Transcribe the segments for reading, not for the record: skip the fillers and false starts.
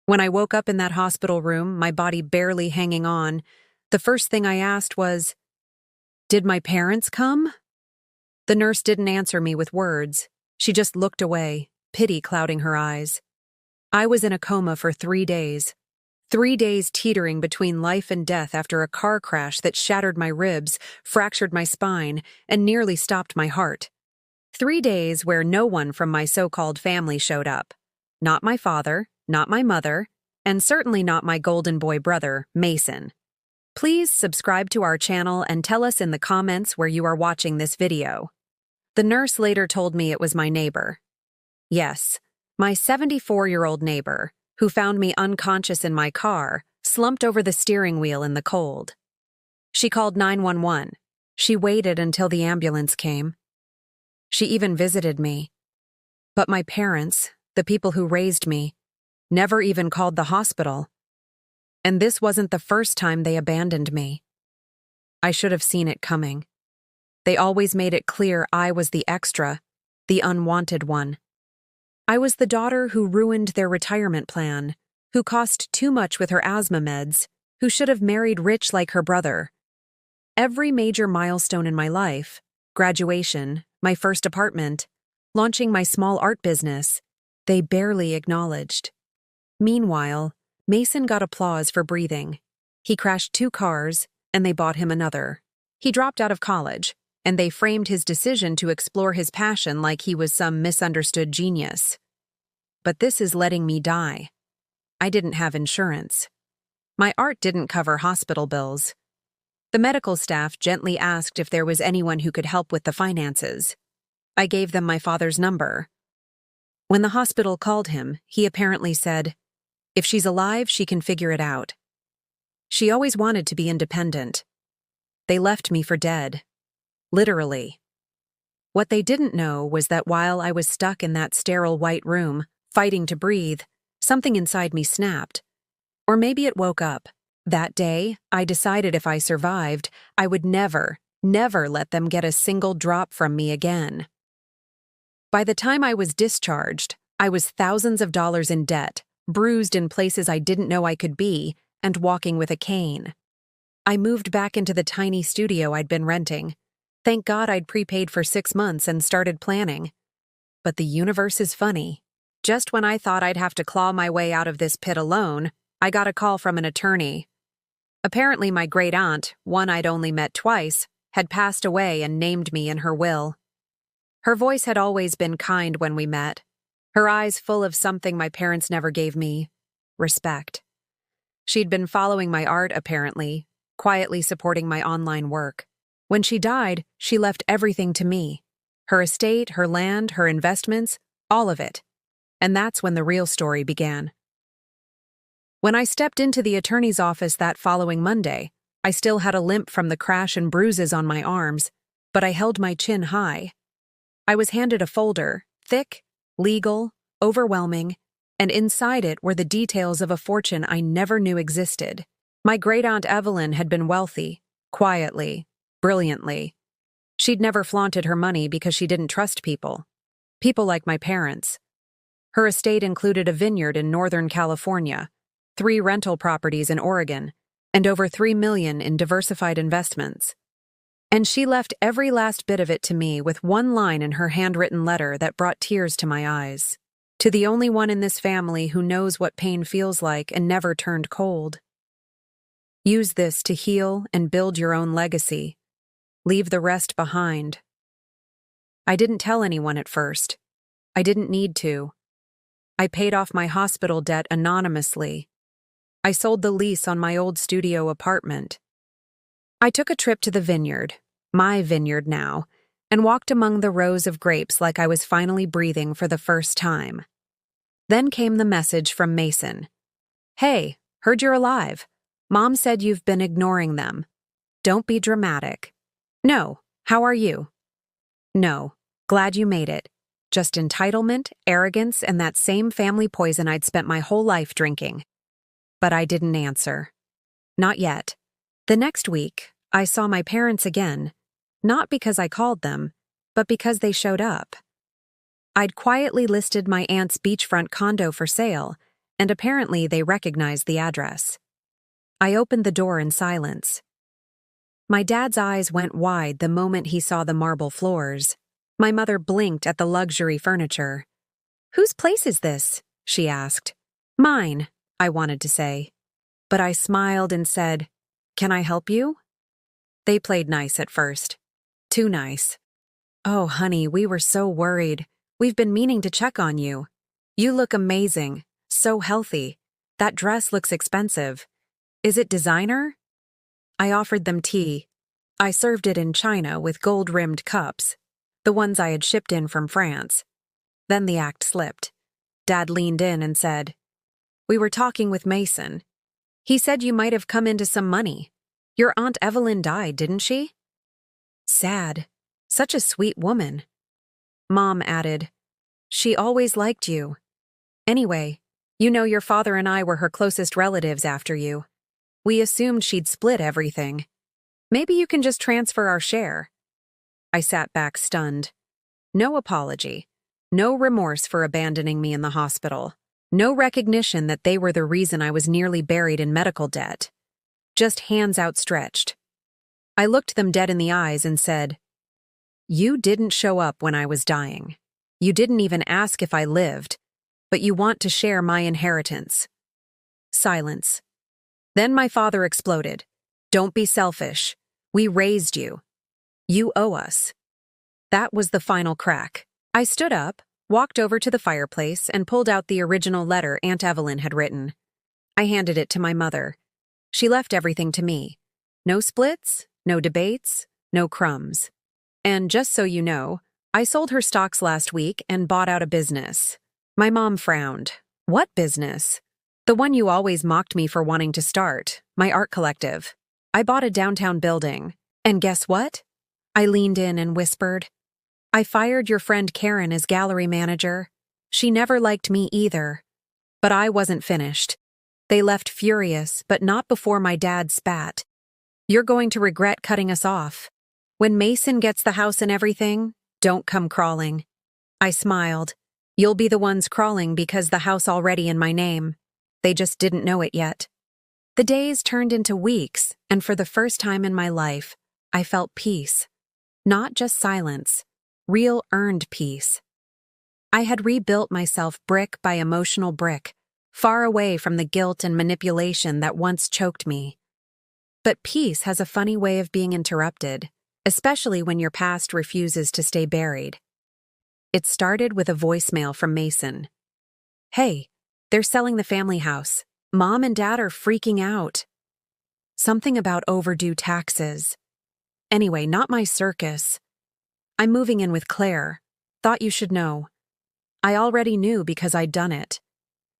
When I woke up in that hospital room, my body barely hanging on, the first thing I asked was, "Did my parents come?" The nurse didn't answer me with words. She just looked away, pity clouding her eyes. I was in a coma for 3 days. 3 days teetering between life and death after a car crash that shattered my ribs, fractured my spine, and nearly stopped my heart. 3 days where no one from my so-called family showed up. Not my father, not my mother, and certainly not my golden boy brother, Mason. Please subscribe to our channel and tell us in the comments where you are watching this video. The nurse later told me it was my neighbor. Yes, my 74-year-old neighbor, who found me unconscious in my car, slumped over the steering wheel in the cold. She called 911. She waited until the ambulance came. She even visited me. But my parents, the people who raised me, never even called the hospital. And this wasn't the first time they abandoned me. I should have seen it coming. They always made it clear I was the extra, the unwanted one. I was the daughter who ruined their retirement plan, who cost too much with her asthma meds, who should have married rich like her brother. Every major milestone in my life, graduation, my first apartment, launching my small art business, they barely acknowledged. Meanwhile, Mason got applause for breathing. He crashed 2 cars, and they bought him another. He dropped out of college, and they framed his decision to explore his passion like he was some misunderstood genius. But this is letting me die. I didn't have insurance. My art didn't cover hospital bills. The medical staff gently asked if there was anyone who could help with the finances. I gave them my father's number. When the hospital called him, he apparently said, "If she's alive, she can figure it out." She always wanted to be independent. They left me for dead. Literally. What they didn't know was that while I was stuck in that sterile white room, fighting to breathe, something inside me snapped. Or maybe it woke up. That day, I decided if I survived, I would never, never let them get a single drop from me again. By the time I was discharged, I was thousands of dollars in debt, bruised in places I didn't know I could be, and walking with a cane. I moved back into the tiny studio I'd been renting. Thank God I'd prepaid for 6 months and started planning. But the universe is funny. Just when I thought I'd have to claw my way out of this pit alone, I got a call from an attorney. Apparently my great-aunt, one I'd only met twice, had passed away and named me in her will. Her voice had always been kind when we met, her eyes full of something my parents never gave me, respect. She'd been following my art, apparently, quietly supporting my online work. When she died, she left everything to me. Her estate, her land, her investments, all of it. And that's when the real story began. When I stepped into the attorney's office that following Monday, I still had a limp from the crash and bruises on my arms, but I held my chin high. I was handed a folder, thick, legal, overwhelming, and inside it were the details of a fortune I never knew existed. My great-aunt Evelyn had been wealthy, quietly, brilliantly. She'd never flaunted her money because she didn't trust people. People like my parents. Her estate included a vineyard in Northern California, 3 rental properties in Oregon, and over $3 million in diversified investments. And she left every last bit of it to me with one line in her handwritten letter that brought tears to my eyes. To the only one in this family who knows what pain feels like and never turned cold. Use this to heal and build your own legacy. Leave the rest behind. I didn't tell anyone at first. I didn't need to. I paid off my hospital debt anonymously. I sold the lease on my old studio apartment. I took a trip to the vineyard, my vineyard now, and walked among the rows of grapes like I was finally breathing for the first time. Then came the message from Mason. "Hey, heard you're alive. Mom said you've been ignoring them. Don't be dramatic. No, how are you? No, glad you made it. Just entitlement, arrogance, and that same family poison I'd spent my whole life drinking." But I didn't answer. Not yet. The next week, I saw my parents again, not because I called them, but because they showed up. I'd quietly listed my aunt's beachfront condo for sale, and apparently they recognized the address. I opened the door in silence. My dad's eyes went wide the moment he saw the marble floors. My mother blinked at the luxury furniture. "Whose place is this?" she asked. "Mine," I wanted to say. But I smiled and said, "Can I help you?" They played nice at first. Too nice. "Oh, honey, we were so worried. We've been meaning to check on you. You look amazing, so healthy. That dress looks expensive. Is it designer?" I offered them tea. I served it in china with gold-rimmed cups, the ones I had shipped in from France. Then the act slipped. Dad leaned in and said, "We were talking with Mason. He said you might have come into some money. Your Aunt Evelyn died, didn't she?" Sad. Such a sweet woman. Mom added, "She always liked you. Anyway, you know your father and I were her closest relatives after you. We assumed she'd split everything. Maybe you can just transfer our share." I sat back stunned. No apology. No remorse for abandoning me in the hospital. No recognition that they were the reason I was nearly buried in medical debt. Just hands outstretched. I looked them dead in the eyes and said, "You didn't show up when I was dying. You didn't even ask if I lived, but you want to share my inheritance." Silence. Then my father exploded. "Don't be selfish. We raised you. You owe us." That was the final crack. I stood up, walked over to the fireplace, and pulled out the original letter Aunt Evelyn had written. I handed it to my mother. She left everything to me. No splits, no debates, no crumbs. And just so you know, I sold her stocks last week and bought out a business. My mom frowned. "What business?" "The one you always mocked me for wanting to start, my art collective. I bought a downtown building. And guess what?" I leaned in and whispered, "I fired your friend Karen as gallery manager. She never liked me either. But I wasn't finished. They left furious, but not before my dad spat. You're going to regret cutting us off. When Mason gets the house and everything, don't come crawling." I smiled. "You'll be the ones crawling because the house already in my name. They just didn't know it yet." The days turned into weeks, and for the first time in my life, I felt peace. Not just silence, real earned peace. I had rebuilt myself brick by emotional brick, far away from the guilt and manipulation that once choked me. But peace has a funny way of being interrupted, especially when your past refuses to stay buried. It started with a voicemail from Mason. "Hey, they're selling the family house. Mom and Dad are freaking out. Something about overdue taxes. Anyway, not my circus. I'm moving in with Claire. Thought you should know." I already knew because I'd done it.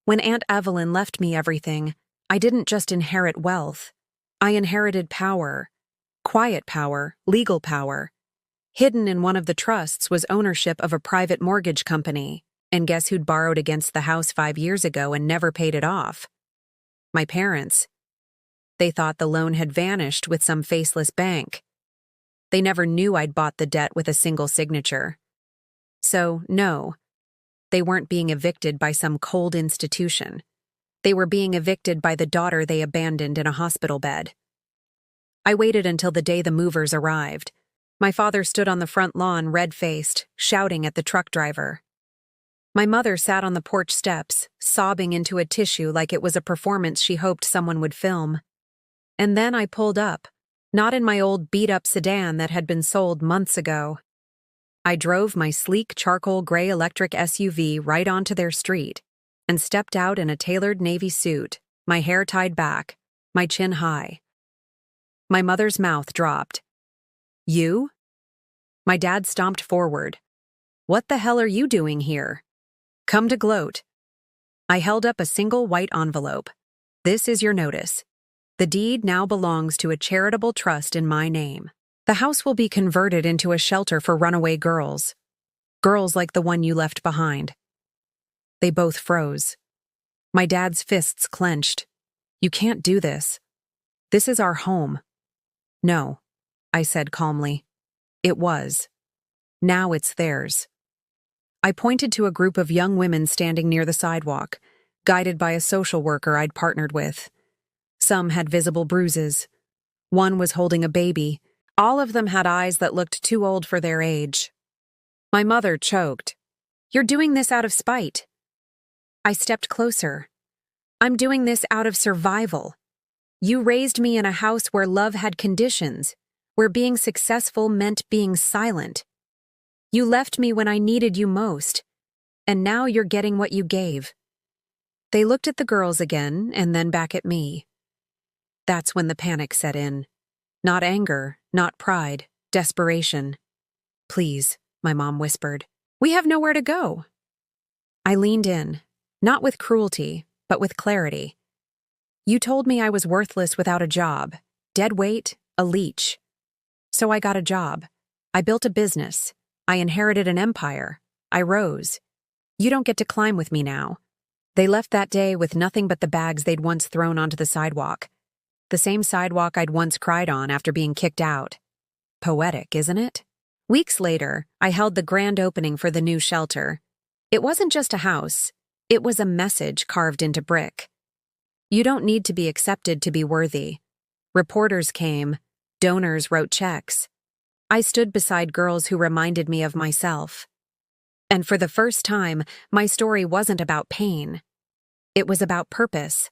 When Aunt Evelyn left me everything, I didn't just inherit wealth. I inherited power. Quiet power, legal power. Hidden in one of the trusts was ownership of a private mortgage company, and guess who'd borrowed against the house 5 years ago and never paid it off? My parents. They thought the loan had vanished with some faceless bank. They never knew I'd bought the debt with a single signature. So, no, they weren't being evicted by some cold institution. They were being evicted by the daughter they abandoned in a hospital bed. I waited until the day the movers arrived. My father stood on the front lawn, red-faced, shouting at the truck driver. My mother sat on the porch steps, sobbing into a tissue like it was a performance she hoped someone would film. And then I pulled up, not in my old beat-up sedan that had been sold months ago. I drove my sleek charcoal gray electric SUV right onto their street and stepped out in a tailored navy suit, my hair tied back, my chin high. My mother's mouth dropped. "You?" My dad stomped forward. "What the hell are you doing here? Come to gloat." I held up a single white envelope. "This is your notice. The deed now belongs to a charitable trust in my name. The house will be converted into a shelter for runaway girls. Girls like the one you left behind." They both froze. My dad's fists clenched. "You can't do this. This is our home." "No," I said calmly. "It was. Now it's theirs." I pointed to a group of young women standing near the sidewalk. guided by a social worker I'd partnered with. Some had visible bruises. One was holding a baby. All of them had eyes that looked too old for their age. My mother choked. "You're doing this out of spite." I stepped closer. "I'm doing this out of survival. You raised me in a house where love had conditions, where being successful meant being silent. You left me when I needed you most, and now you're getting what you gave." They looked at the girls again and then back at me. That's when the panic set in. Not anger, not pride, desperation. "Please," my mom whispered. "We have nowhere to go." I leaned in, not with cruelty, but with clarity. "You told me I was worthless without a job, dead weight, a leech. So I got a job. I built a business. I inherited an empire. I rose. You don't get to climb with me now." They left that day with nothing but the bags they'd once thrown onto the sidewalk. The same sidewalk I'd once cried on after being kicked out. Poetic, isn't it? Weeks later, I held the grand opening for the new shelter. It wasn't just a house. It was a message carved into brick. You don't need to be accepted to be worthy. Reporters came. Donors wrote checks. I stood beside girls who reminded me of myself. And for the first time, my story wasn't about pain. It was about purpose.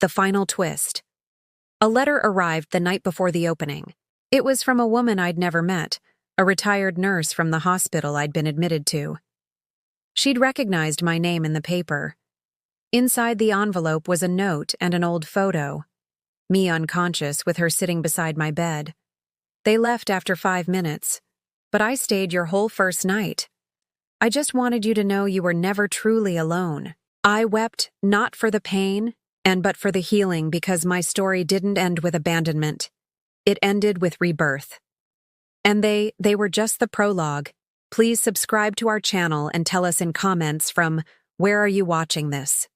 The final twist. A letter arrived the night before the opening. It was from a woman I'd never met, a retired nurse from the hospital I'd been admitted to. She'd recognized my name in the paper. Inside the envelope was a note and an old photo. Me unconscious with her sitting beside my bed. They left after 5 minutes, but I stayed your whole first night. I just wanted you to know you were never truly alone. I wept not for the pain, but for the healing, because my story didn't end with abandonment. It ended with rebirth. And they were just the prologue. Please subscribe to our channel and tell us in comments from where are you watching this?